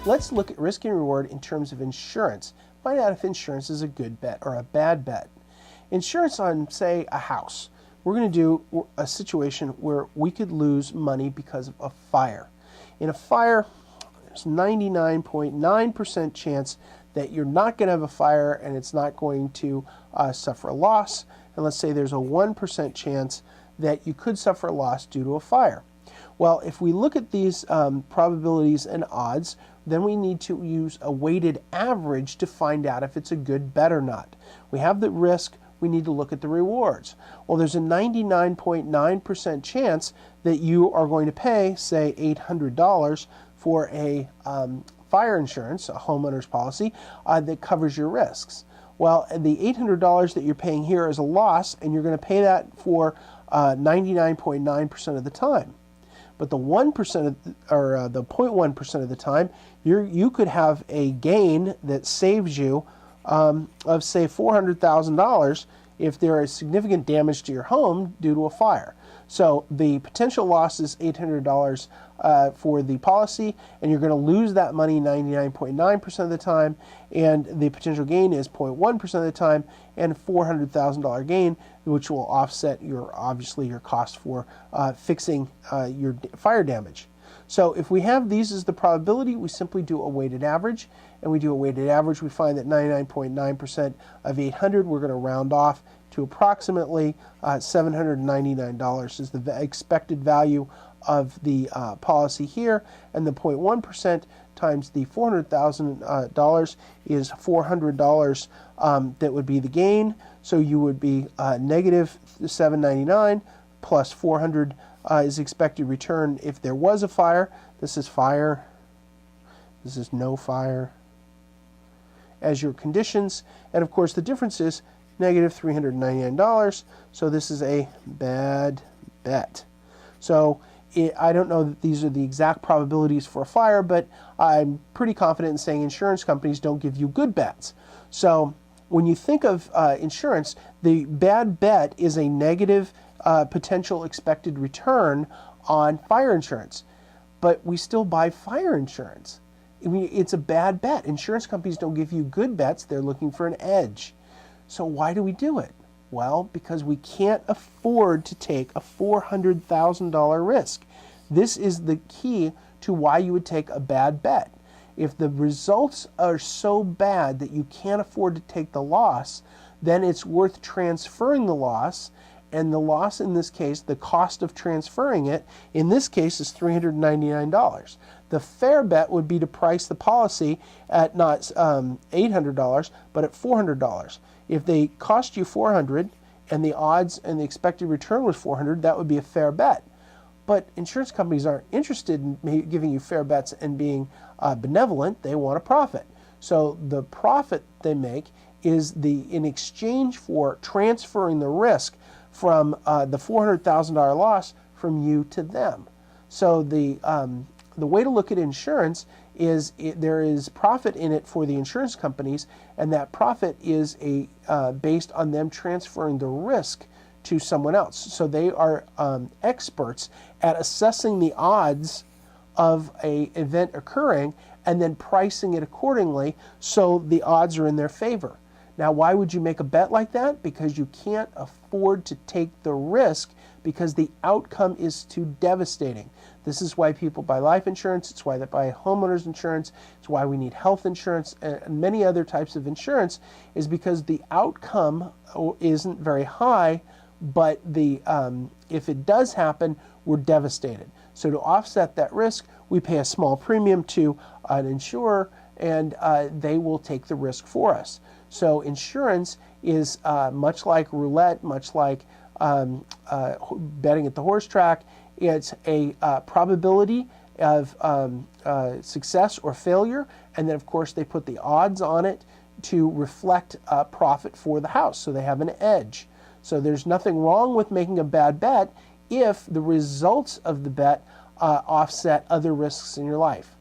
Let's look at risk and reward in terms of insurance. Find out if insurance is a good bet or a bad bet. Insurance on, say, a house. We're going to do a situation where we could lose money because of a fire. In a fire, there's 99.9% chance that you're not going to have a fire and it's not going to suffer a loss. And let's say there's a 1% chance that you could suffer a loss due to a fire. Well, if we look at these probabilities and odds, then we need to use a weighted average to find out if it's a good bet or not. We have the risk, we need to look at the rewards. Well, there's a 99.9% chance that you are going to pay, say, $800 for a fire insurance, a homeowner's policy, that covers your risks. Well, the $800 that you're paying here is a loss, and you're going to pay that for 99.9% of the time. But the 1% or the 0.1% of the time, you could have a gain that saves you of, say, $400,000 if there is significant damage to your home due to a fire. So the potential loss is $800 for the policy, and you're going to lose that money 99.9% of the time, and the potential gain is 0.1% of the time, and $400,000 gain, which will offset obviously your cost for fixing your fire damage. So if we have these as the probability, we simply do a weighted average, and we do a weighted average. We find that 99.9% of 800, we're going to round off to approximately $799 is the expected value of the policy here, and the 0.1% times the $400,000 is $400 that would be the gain. So you would be negative $799 plus 400 is expected return if there was a fire. This is fire. This is no fire as your conditions. And of course the difference is negative $399. So this is a bad bet. So I don't know that these are the exact probabilities for a fire, but I'm pretty confident in saying insurance companies don't give you good bets. So when you think of insurance, the bad bet is a negative potential expected return on fire insurance. But we still buy fire insurance. I mean, it's a bad bet. Insurance companies don't give you good bets. They're looking for an edge. So why do we do it? Well, because we can't afford to take a $400,000 risk. This is the key to why you would take a bad bet. If the results are so bad that you can't afford to take the loss, then it's worth transferring the loss. And the loss in this case, the cost of transferring it, in this case is $399. The fair bet would be to price the policy at not $800, but at $400. If they cost you $400 and the odds and the expected return was $400, that would be a fair bet. But insurance companies aren't interested in giving you fair bets and being benevolent. They want a profit. So the profit they make is in exchange for transferring the risk from the $400,000 loss from you to them. So the way to look at insurance is there is profit in it for the insurance companies, and that profit is based on them transferring the risk to someone else. So they are experts at assessing the odds of an event occurring and then pricing it accordingly so the odds are in their favor. Now, why would you make a bet like that? Because you can't afford to take the risk because the outcome is too devastating. This is why people buy life insurance. It's why they buy homeowners insurance. It's why we need health insurance and many other types of insurance, is because the outcome isn't very high, but if it does happen, we're devastated. So to offset that risk, we pay a small premium to an insurer, and they will take the risk for us. So insurance is much like roulette, much like betting at the horse track. It's a probability of success or failure, and then of course they put the odds on it to reflect profit for the house, so they have an edge. So there's nothing wrong with making a bad bet if the results of the bet offset other risks in your life.